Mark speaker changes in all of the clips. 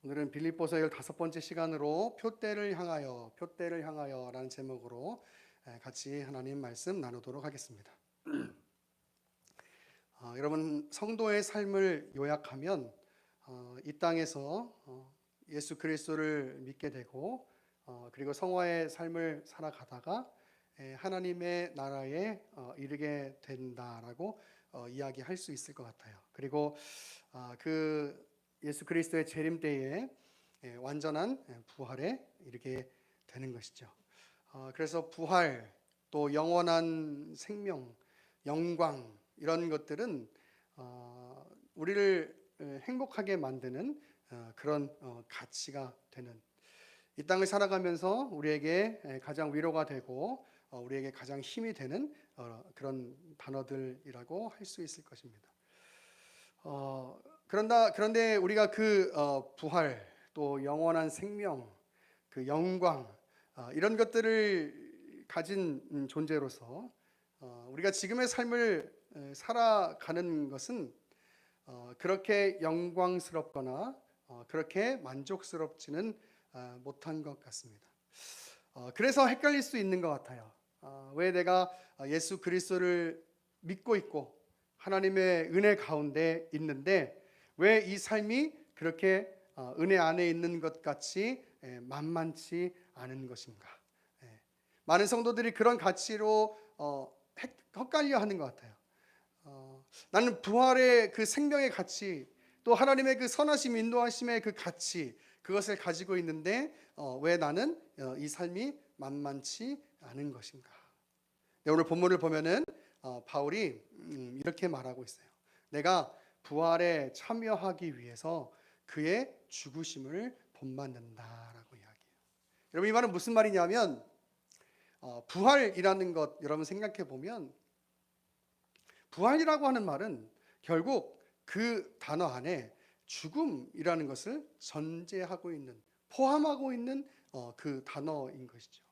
Speaker 1: 오늘은 빌립보서 15번째 시간으로 표대를 향하여 라는 제목으로 같이 하나님 말씀 나누도록 하겠습니다. 여러분, 성도의 삶을 요약하면 이 땅에서 예수 그리스도를 믿게 되고 그리고 성화의 삶을 살아가다가 하나님의 나라에 이르게 된다라고 이야기할 수 있을 것 같아요. 그리고 그 예수 그리스도의 재림 때에 완전한 부활에 이르게 되는 것이죠. 그래서 부활, 또 영원한 생명, 영광, 이런 것들은 우리를 행복하게 만드는 그런 가치가 되는, 이 땅을 살아가면서 우리에게 가장 위로가 되고 우리에게 가장 힘이 되는 그런 단어들이라고 할 수 있을 것입니다. 그런데 우리가 그 부활, 또 영원한 생명, 그 영광, 이런 것들을 가진 존재로서 우리가 지금의 삶을 살아가는 것은 그렇게 영광스럽거나 그렇게 만족스럽지는 못한 것 같습니다. 그래서 헷갈릴 수 있는 것 같아요. 왜 내가 예수 그리스도를 믿고 있고 하나님의 은혜 가운데 있는데 왜 이 삶이 그렇게 은혜 안에 있는 것 같이 만만치 않은 것인가? 많은 성도들이 그런 가치로 헷갈려 하는 것 같아요. 나는 부활의 그 생명의 가치, 또 하나님의 그 선하심, 인도하심의 그 가치, 그것을 가지고 있는데 왜 나는 이 삶이 만만치 않은 것인가? 오늘 본문을 보면은 바울이 이렇게 말하고 있어요. 내가 부활에 참여하기 위해서 그의 죽으심을 본받는다라고 이야기해요. 여러분, 이 말은 무슨 말이냐면 부활이라는 것, 여러분 생각해 보면 부활이라고 하는 말은 결국 그 단어 안에 죽음이라는 것을 전제하고 있는, 포함하고 있는 그 단어인 것이죠.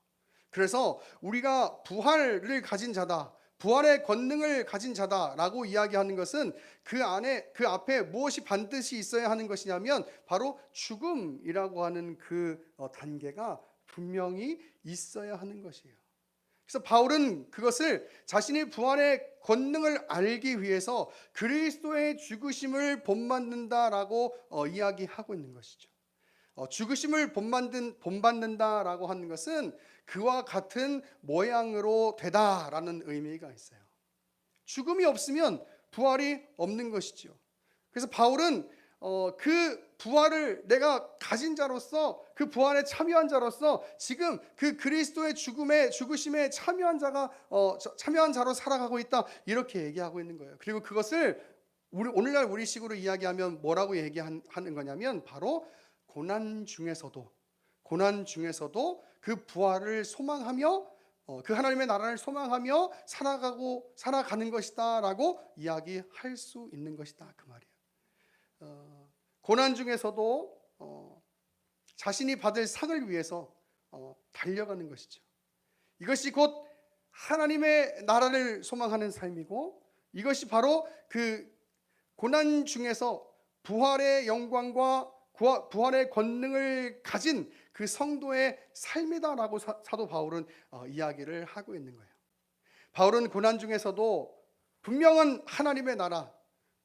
Speaker 1: 그래서 우리가 부활을 가진 자다, 부활의 권능을 가진 자다라고 이야기하는 것은 그 앞에 무엇이 반드시 있어야 하는 것이냐면 바로 죽음이라고 하는 그 단계가 분명히 있어야 하는 것이에요. 그래서 바울은 그것을 자신이 부활의 권능을 알기 위해서 그리스도의 죽으심을 본받는다라고 이야기하고 있는 것이죠. 죽으심을 본받는다라고 하는 것은 그와 같은 모양으로 되다라는 의미가 있어요. 죽음이 없으면 부활이 없는 것이죠. 그래서 바울은 그 부활을 내가 가진 자로서, 그 부활에 참여한 자로서 지금 그 그리스도의 죽으심에 참여한 자로 살아가고 있다, 이렇게 얘기하고 있는 거예요. 그리고 그것을 오늘날 우리식으로 이야기하면 뭐라고 얘기하는 거냐면 바로 고난 중에서도 그 부활을 소망하며 그 하나님의 나라를 소망하며 살아가는 것이다라고 이야기할 수 있는 것이다, 그 말이에요. 고난 중에서도 자신이 받을 상을 위해서 달려가는 것이죠. 이것이 곧 하나님의 나라를 소망하는 삶이고, 이것이 바로 그 고난 중에서 부활의 영광과 부활의 권능을 가진 그 성도의 삶이다라고 사도 바울은 이야기를 하고 있는 거예요. 바울은 고난 중에서도 분명한 하나님의 나라,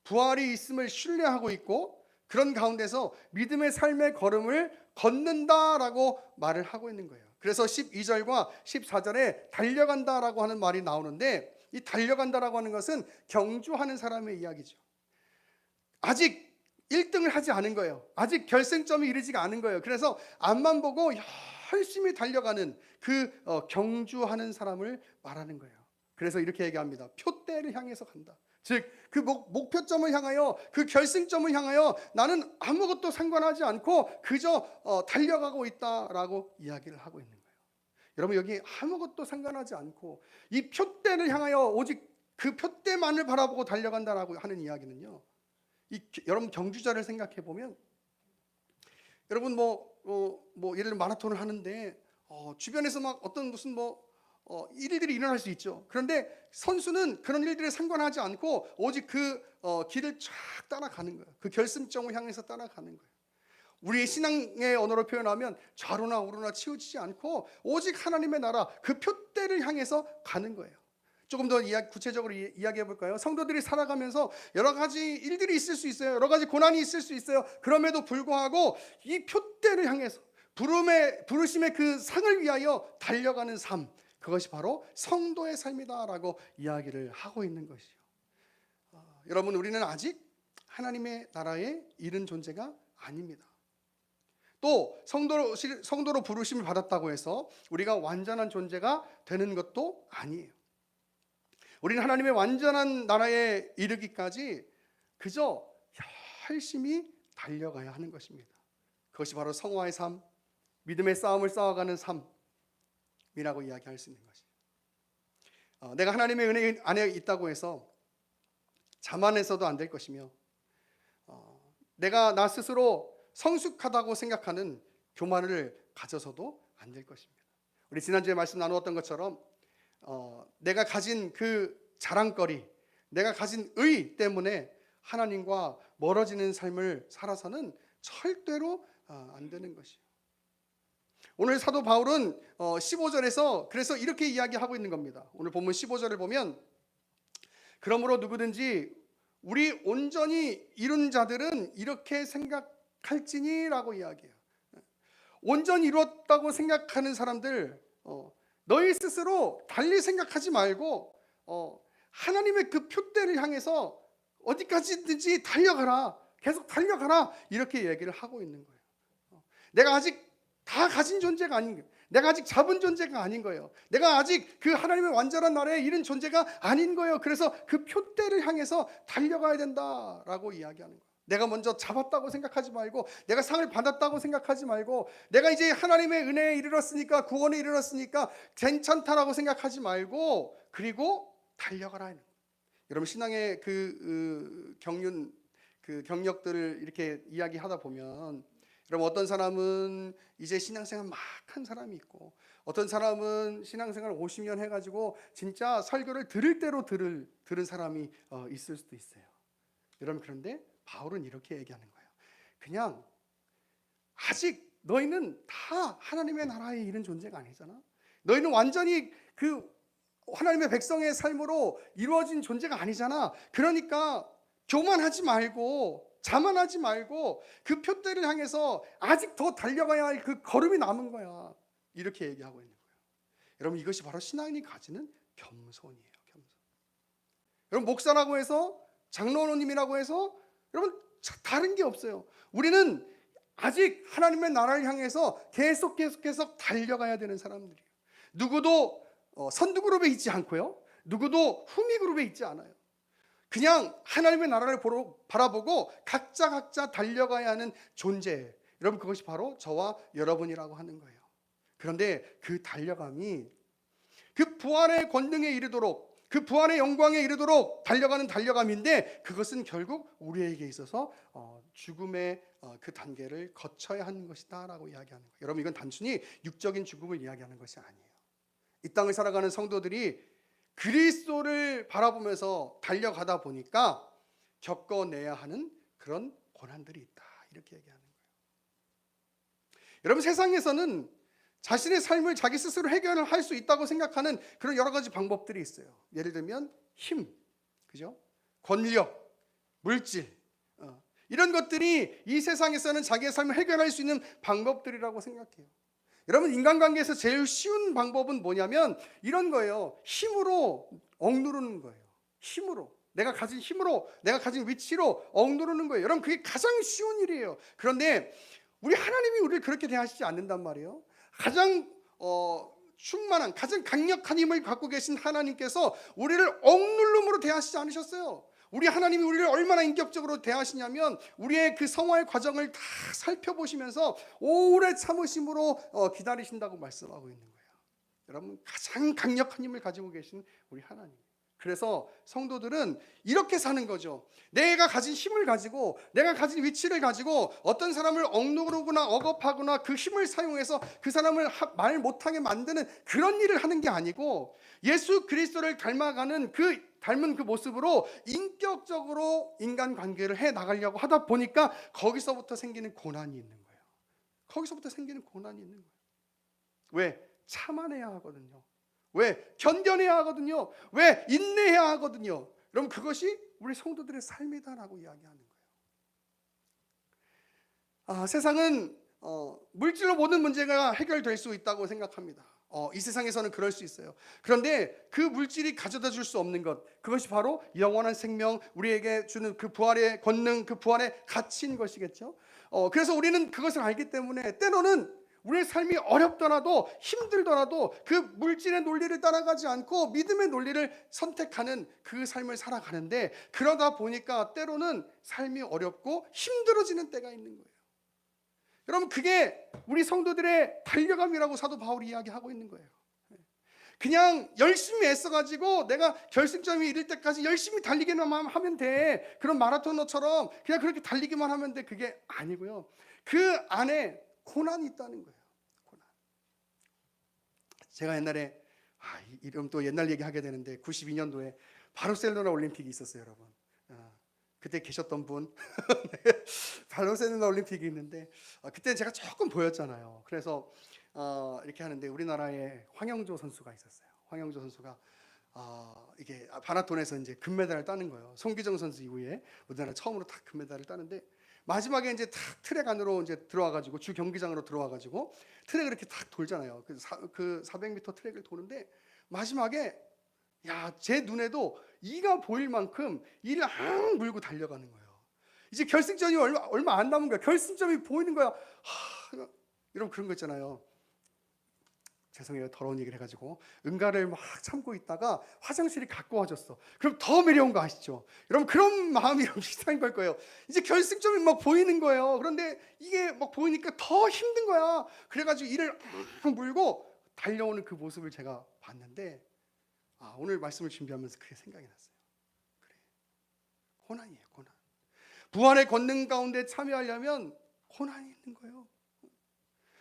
Speaker 1: 부활이 있음을 신뢰하고 있고, 그런 가운데서 믿음의 삶의 걸음을 걷는다라고 말을 하고 있는 거예요. 그래서 12절과 14절에 달려간다라고 하는 말이 나오는데, 이 달려간다라고 하는 것은 경주하는 사람의 이야기죠. 아직 1등을 하지 않은 거예요. 아직 결승점이 이르지가 않은 거예요. 그래서 앞만 보고 열심히 달려가는 그 경주하는 사람을 말하는 거예요. 그래서 이렇게 얘기합니다. 표대를 향해서 간다. 즉 그 목표점을 향하여, 그 결승점을 향하여 나는 아무것도 상관하지 않고 그저 달려가고 있다라고 이야기를 하고 있는 거예요. 여러분, 여기 아무것도 상관하지 않고 이 표대를 향하여 오직 그 표대만을 바라보고 달려간다라고 하는 이야기는요, 여러분 경주자를 생각해 보면, 여러분 예를 들어 마라톤을 하는데 주변에서 막 어떤 무슨 일들이 일어날 수 있죠. 그런데 선수는 그런 일들에 상관하지 않고 오직 그 길을 쫙 따라가는 거예요. 그 결승점을 향해서 따라가는 거예요. 우리의 신앙의 언어로 표현하면 좌로나 우로나 치우치지 않고 오직 하나님의 나라 그 표대를 향해서 가는 거예요. 조금 더 구체적으로 이야기해 볼까요? 성도들이 살아가면서 여러 가지 일들이 있을 수 있어요. 여러 가지 고난이 있을 수 있어요. 그럼에도 불구하고 이 표대를 향해서 부르심의 그 상을 위하여 달려가는 삶, 그것이 바로 성도의 삶이다라고 이야기를 하고 있는 것이요. 여러분, 우리는 아직 하나님의 나라에 이른 존재가 아닙니다. 또 성도로 부르심을 받았다고 해서 우리가 완전한 존재가 되는 것도 아니에요. 우리는 하나님의 완전한 나라에 이르기까지 그저 열심히 달려가야 하는 것입니다. 그것이 바로 성화의 삶, 믿음의 싸움을 싸워가는 삶이라고 이야기할 수 있는 것이에요. 내가 하나님의 은혜 안에 있다고 해서 자만해서도 안 될 것이며, 내가 나 스스로 성숙하다고 생각하는 교만을 가져서도 안 될 것입니다. 우리 지난주에 말씀 나누었던 것처럼 내가 가진 그 자랑거리, 내가 가진 의 때문에 하나님과 멀어지는 삶을 살아서는 절대로 안 되는 것이에요. 오늘 사도 바울은 15절에서 그래서 이렇게 이야기하고 있는 겁니다. 오늘 본문 15절을 보면, 그러므로 누구든지 우리 온전히 이룬 자들은 이렇게 생각할지니 라고 이야기해요. 온전히 이루었다고 생각하는 사람들, 너희 스스로 달리 생각하지 말고 하나님의 그 표대를 향해서 어디까지든지 달려가라, 계속 달려가라, 이렇게 얘기를 하고 있는 거예요. 내가 아직 다 가진 존재가 아닌 거예요. 내가 아직 잡은 존재가 아닌 거예요. 내가 아직 그 하나님의 완전한 나라에 이른 존재가 아닌 거예요. 그래서 그 표대를 향해서 달려가야 된다라고 이야기하는 거예요. 내가 먼저 잡았다고 생각하지 말고, 내가 상을 받았다고 생각하지 말고, 내가 이제 하나님의 은혜에 이르렀으니까, 구원에 이르렀으니까 괜찮다라고 생각하지 말고, 그리고 달려가라. 여러분, 신앙의 그 경력들을 이렇게 이야기하다 보면, 여러분, 어떤 사람은 이제 신앙생활 막 한 사람이 있고, 어떤 사람은 신앙생활 50년 해가지고 진짜 설교를 들을 대로 들은 사람이 있을 수도 있어요. 여러분, 그런데 바울은 이렇게 얘기하는 거예요. 그냥 아직 너희는 다 하나님의 나라에 이른 존재가 아니잖아. 너희는 완전히 그 하나님의 백성의 삶으로 이루어진 존재가 아니잖아. 그러니까 교만하지 말고, 자만하지 말고 그 표대를 향해서 아직 더 달려가야 할 그 걸음이 남은 거야. 이렇게 얘기하고 있는 거예요. 여러분, 이것이 바로 신앙이 가지는 겸손이에요. 겸손. 여러분, 목사라고 해서, 장로님이라고 해서 여러분 다른 게 없어요. 우리는 아직 하나님의 나라를 향해서 계속해서 달려가야 되는 사람들이에요. 누구도 선두 그룹에 있지 않고요, 누구도 후미 그룹에 있지 않아요. 그냥 하나님의 나라를 바라보고 각자 달려가야 하는 존재. 여러분, 그것이 바로 저와 여러분이라고 하는 거예요. 그런데 그 달려감이 그 부활의 권능에 이르도록, 그 부활의 영광에 이르도록 달려가는 달려감인데, 그것은 결국 우리에게 있어서 죽음의 그 단계를 거쳐야 하는 것이다 라고 이야기하는 거예요. 여러분, 이건 단순히 육적인 죽음을 이야기하는 것이 아니에요. 이 땅을 살아가는 성도들이 그리스도를 바라보면서 달려가다 보니까 겪어내야 하는 그런 고난들이 있다, 이렇게 얘기하는 거예요. 여러분, 세상에서는 자신의 삶을 자기 스스로 해결을 할 수 있다고 생각하는 그런 여러 가지 방법들이 있어요. 예를 들면 힘, 그죠? 권력, 물질, 이런 것들이 이 세상에서는 자기의 삶을 해결할 수 있는 방법들이라고 생각해요. 여러분, 인간관계에서 제일 쉬운 방법은 뭐냐면 이런 거예요. 힘으로 억누르는 거예요. 힘으로, 내가 가진 힘으로, 내가 가진 위치로 억누르는 거예요. 여러분, 그게 가장 쉬운 일이에요. 그런데 우리 하나님이 우리를 그렇게 대하시지 않는단 말이에요. 가장 충만한, 가장 강력한 힘을 갖고 계신 하나님께서 우리를 억누름으로 대하시지 않으셨어요. 우리 하나님이 우리를 얼마나 인격적으로 대하시냐면, 우리의 그 성화의 과정을 다 살펴보시면서 오래 참으심으로 기다리신다고 말씀하고 있는 거예요. 여러분, 가장 강력한 힘을 가지고 계신 우리 하나님. 그래서 성도들은 이렇게 사는 거죠. 내가 가진 힘을 가지고, 내가 가진 위치를 가지고 어떤 사람을 억누르거나 억압하거나 그 힘을 사용해서 그 사람을 말 못하게 만드는 그런 일을 하는 게 아니고, 예수 그리스도를 닮은 그 모습으로 인격적으로 인간관계를 해 나가려고 하다 보니까 거기서부터 생기는 고난이 있는 거예요. 거기서부터 생기는 고난이 있는 거예요. 왜? 참아내야 하거든요. 왜? 견뎌내야 하거든요. 왜? 인내해야 하거든요. 여러분, 그것이 우리 성도들의 삶이다라고 이야기하는 거예요. 세상은 물질로 모든 문제가 해결될 수 있다고 생각합니다. 이 세상에서는 그럴 수 있어요. 그런데 그 물질이 가져다 줄 수 없는 것, 그것이 바로 영원한 생명, 우리에게 주는 그 부활의 권능, 그 부활의 가치인 것이겠죠. 그래서 우리는 그것을 알기 때문에 때로는 우리의 삶이 어렵더라도 힘들더라도 그 물질의 논리를 따라가지 않고 믿음의 논리를 선택하는 그 삶을 살아가는데, 그러다 보니까 때로는 삶이 어렵고 힘들어지는 때가 있는 거예요. 여러분, 그게 우리 성도들의 달려감이라고 사도 바울이 이야기하고 있는 거예요. 그냥 열심히 애써가지고 내가 결승점이 이를 때까지 열심히 달리기만 하면 돼, 그런 마라토너처럼 그냥 그렇게 달리기만 하면 돼, 그게 아니고요. 그 안에 고난이 있다는 거예요. 고난. 제가 옛날에 이름 또 옛날 얘기하게 되는데 92년도에 바르셀로나 올림픽이 있었어요, 여러분. 그때 계셨던 분 바르셀로나 올림픽이 있는데 그때 제가 조금 보였잖아요. 그래서 이렇게 하는데 우리나라에 황영조 선수가 있었어요. 황영조 선수가 이게 마라톤에서 이제 금메달을 따는 거예요. 송기정 선수 이후에 우리나라 처음으로 딱 금메달을 따는데, 마지막에 이제 탁 트랙 안으로 이제 들어와가지고 주 경기장으로 들어와가지고 트랙을 이렇게 탁 돌잖아요. 그 400m 트랙을 도는데 마지막에 제 눈에도 이가 보일 만큼 이를 항 물고 달려가는 거예요. 이제 결승전이 얼마 안 남은 거야. 결승점이 보이는 거야. 여러분, 그런 거 있잖아요. 죄송해요, 더러운 얘기를 해가지고 응가를 막 참고 있다가 화장실이 가까워졌어. 그럼 더 매려운 거 아시죠? 여러분, 그런 마음이랑 비슷한 걸 거예요. 이제 결승점이 막 보이는 거예요. 그런데 이게 막 보이니까 더 힘든 거야. 그래가지고 이를 막 물고 달려오는 그 모습을 제가 봤는데, 오늘 말씀을 준비하면서 그게 생각이 났어요. 그래, 고난이에요, 고난. 부활의 권능 가운데 참여하려면 고난이 있는 거예요.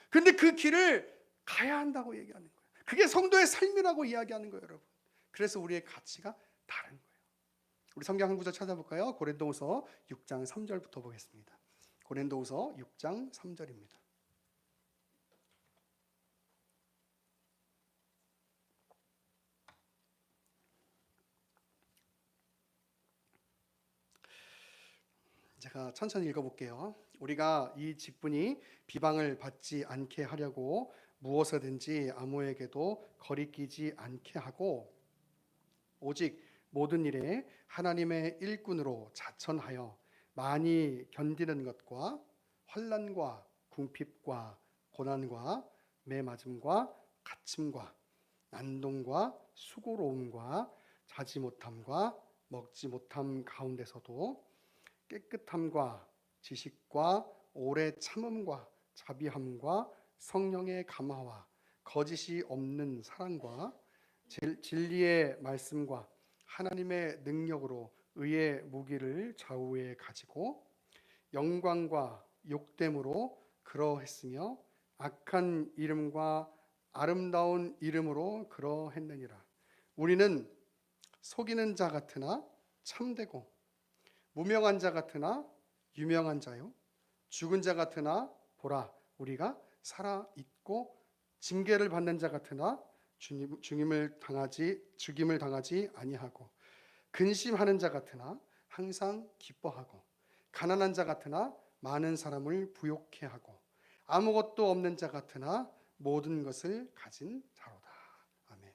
Speaker 1: 그런데 그 길을 가야 한다고 얘기하는 거예요. 그게 성도의 삶이라고 이야기하는 거예요, 여러분. 그래서 우리의 가치가 다른 거예요. 우리 성경 한 구절 찾아볼까요? 고린도후서 6장 3절부터 보겠습니다. 고린도후서 6장 3절입니다. 제가 천천히 읽어볼게요. 우리가 이 직분이 비방을 받지 않게 하려고 무엇이든지 아무에게도 거리끼지 않게 하고, 오직 모든 일에 하나님의 일꾼으로 자천하여 많이 견디는 것과 환난과 궁핍과 고난과 매맞음과 갇힘과 난동과 수고로움과 자지 못함과 먹지 못함 가운데서도 깨끗함과 지식과 오래 참음과 자비함과 성령의 감화와 거짓이 없는 사랑과 진리의 말씀과 하나님의 능력으로 의의 무기를 좌우에 가지고 영광과 욕됨으로 그러했으며 악한 이름과 아름다운 이름으로 그러했느니라. 우리는 속이는 자 같으나 참되고 무명한 자 같으나 유명한 자요, 죽은 자 같으나 보라 우리가 살아 있고, 징계를 받는 자 같으나 죽임을 당하지 아니하고, 근심하는 자 같으나 항상 기뻐하고, 가난한 자 같으나 많은 사람을 부욕해 하고, 아무것도 없는 자 같으나 모든 것을 가진 자로다. 아멘.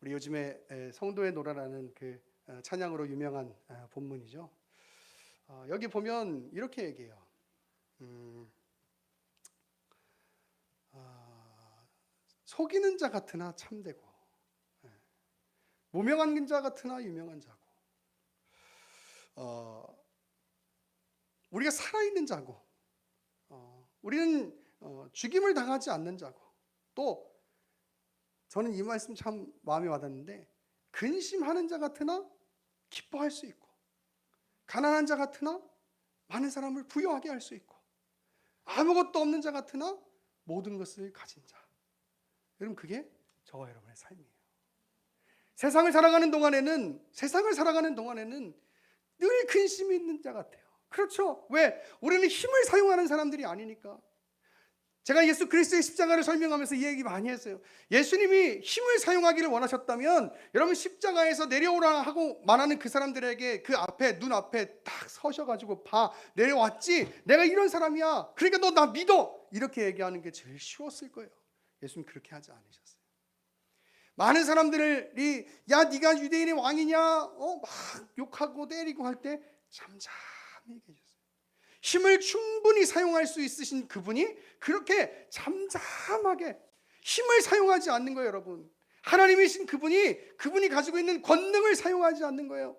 Speaker 1: 우리 요즘에 성도의 노래라는 그 찬양으로 유명한 본문이죠. 여기 보면 이렇게 얘기해요. 속이는 자 같으나 참되고, 무명한 자 같으나 유명한 자고, 우리가 살아있는 자고, 우리는 죽임을 당하지 않는 자고, 또 저는 이 말씀 참 마음에 와닿는데, 근심하는 자 같으나 기뻐할 수 있고, 가난한 자 같으나 많은 사람을 부유하게 할 수 있고, 아무것도 없는 자 같으나 모든 것을 가진 자. 여러분, 그게 저와 여러분의 삶이에요. 세상을 살아가는 동안에는 늘 근심이 있는 자 같아요. 그렇죠? 왜? 우리는 힘을 사용하는 사람들이 아니니까. 제가 예수 그리스도의 십자가를 설명하면서 이 얘기 많이 했어요. 예수님이 힘을 사용하기를 원하셨다면 여러분 십자가에서 내려오라 하고 말하는 그 사람들에게 그 앞에 눈앞에 딱 서셔가지고 봐, 내려왔지, 내가 이런 사람이야, 그러니까 너 나 믿어, 이렇게 얘기하는 게 제일 쉬웠을 거예요. 예수님 그렇게 하지 않으셨어요. 많은 사람들이 야 네가 유대인의 왕이냐 막 욕하고 때리고 할 때 잠잠히 계셨어요. 힘을 충분히 사용할 수 있으신 그분이 그렇게 잠잠하게 힘을 사용하지 않는 거예요. 여러분, 하나님이신 그분이 가지고 있는 권능을 사용하지 않는 거예요.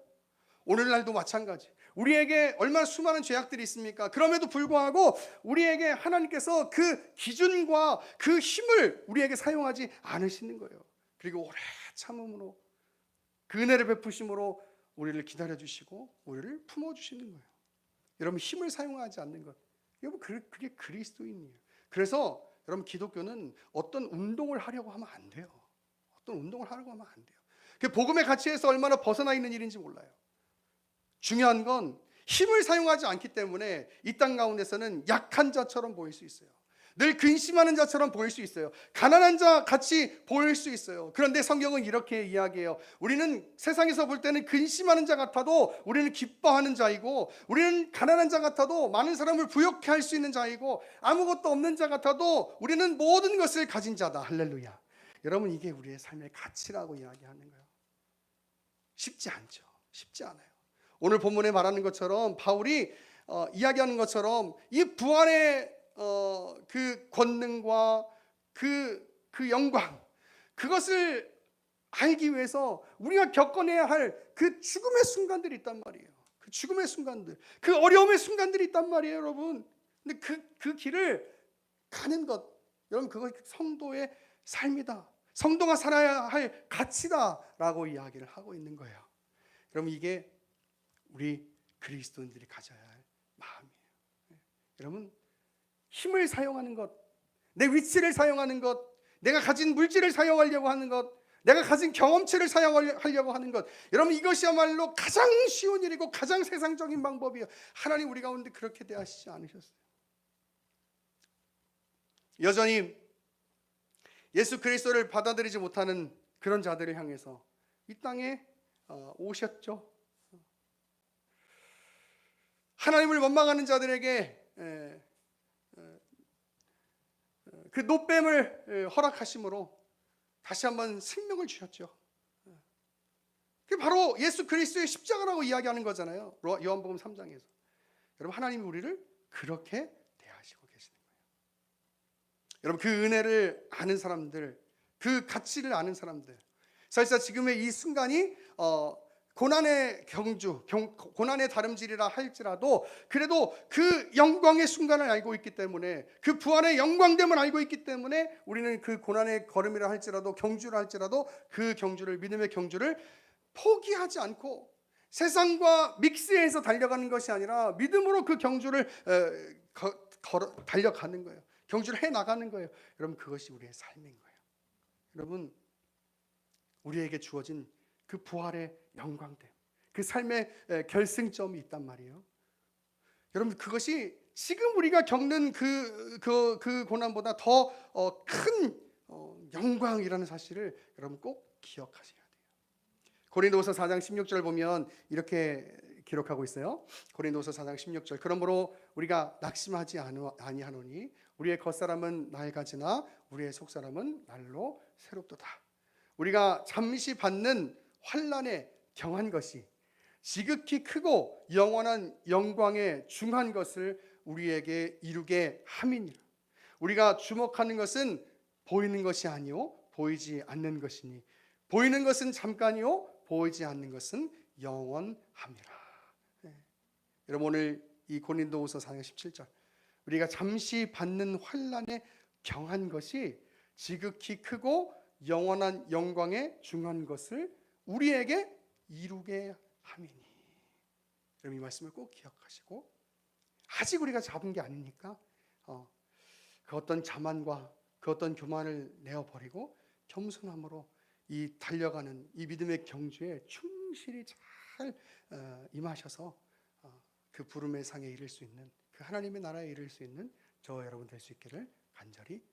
Speaker 1: 오늘날도 마찬가지. 우리에게 얼마나 수많은 죄악들이 있습니까? 그럼에도 불구하고 우리에게 하나님께서 그 기준과 그 힘을 우리에게 사용하지 않으시는 거예요. 그리고 오래 참음으로 그 은혜를 베푸심으로 우리를 기다려주시고 우리를 품어주시는 거예요. 여러분, 힘을 사용하지 않는 것, 여러분 그게 그리스도인이에요. 그래서 여러분, 기독교는 어떤 운동을 하려고 하면 안 돼요. 어떤 운동을 하려고 하면 안 돼요. 그 복음의 가치에서 얼마나 벗어나 있는 일인지 몰라요. 중요한 건 힘을 사용하지 않기 때문에 이 땅 가운데서는 약한 자처럼 보일 수 있어요. 늘 근심하는 자처럼 보일 수 있어요. 가난한 자 같이 보일 수 있어요. 그런데 성경은 이렇게 이야기해요. 우리는 세상에서 볼 때는 근심하는 자 같아도 우리는 기뻐하는 자이고, 우리는 가난한 자 같아도 많은 사람을 부욕해 할 수 있는 자이고, 아무것도 없는 자 같아도 우리는 모든 것을 가진 자다. 할렐루야. 여러분, 이게 우리의 삶의 가치라고 이야기하는 거예요. 쉽지 않죠. 쉽지 않아요. 오늘 본문에 말하는 것처럼 바울이 이야기하는 것처럼 이 부활의 그 권능과 그 영광, 그것을 알기 위해서 우리가 겪어내야 할 그 죽음의 순간들이 있단 말이에요. 그 죽음의 순간들, 그 어려움의 순간들이 있단 말이에요, 여러분. 근데 그 길을 가는 것, 여러분, 그것이 성도의 삶이다. 성도가 살아야 할 가치다라고 이야기를 하고 있는 거예요. 여러분, 이게 우리 그리스도인들이 가져야 할 마음이에요. 여러분, 힘을 사용하는 것, 내 위치를 사용하는 것, 내가 가진 물질을 사용하려고 하는 것, 내가 가진 경험치를 사용하려고 하는 것, 여러분, 이것이야말로 가장 쉬운 일이고 가장 세상적인 방법이에요. 하나님 우리 가운데 그렇게 대하시지 않으셨어요. 여전히 예수 그리스도를 받아들이지 못하는 그런 자들을 향해서 이 땅에 오셨죠. 하나님을 원망하는 자들에게 그 노뱀을 허락하심으로 다시 한번 생명을 주셨죠. 그게 바로 예수 그리스도의 십자가라고 이야기하는 거잖아요. 요한복음 3장에서. 여러분, 하나님이 우리를 그렇게 대하시고 계시는 거예요. 여러분, 그 은혜를 아는 사람들, 그 가치를 아는 사람들, 사실상 지금의 이 순간이 고난의 경주, 고난의 다름질이라 할지라도 그래도 그 영광의 순간을 알고 있기 때문에, 그 부활의 영광됨을 알고 있기 때문에 우리는 그 고난의 걸음이라 할지라도, 경주라 할지라도 그 경주를, 믿음의 경주를 포기하지 않고 세상과 믹스해서 달려가는 것이 아니라 믿음으로 그 경주를 달려가는 거예요. 경주를 해나가는 거예요. 여러분, 그것이 우리의 삶인 거예요. 여러분, 우리에게 주어진 그 부활의 영광됨, 그 삶의 결승점이 있단 말이에요. 여러분, 그것이 지금 우리가 겪는 그 고난보다 더 큰 영광이라는 사실을 여러분 꼭 기억하셔야 돼요. 고린도후서 4장 16절 보면 이렇게 기록하고 있어요. 고린도후서 4장 16절. 그러므로 우리가 낙심하지 아니하노니 우리의 겉사람은 낡아지나 우리의 속사람은 날로 새롭도다. 우리가 잠시 받는 환난에 경한 것이 지극히 크고 영원한 영광에 중한 것을 우리에게 이루게 함이니라. 우리가 주목하는 것은 보이는 것이 아니요 보이지 않는 것이니 보이는 것은 잠깐이요 보이지 않는 것은 영원함이라. 여러분, 오늘 이 고린도후서 4장 17절, 우리가 잠시 받는 환난에 경한 것이 지극히 크고 영원한 영광에 중한 것을 우리에게 이루게 함이니. 여러분, 이 말씀을 꼭 기억하시고, 아직 우리가 잡은 게 아니니까 그 어떤 자만과 그 어떤 교만을 내어버리고 겸손함으로 이 달려가는 이 믿음의 경주에 충실히 잘 임하셔서 그 부름의 상에 이를 수 있는, 그 하나님의 나라에 이를 수 있는 저 여러분 될 수 있기를 간절히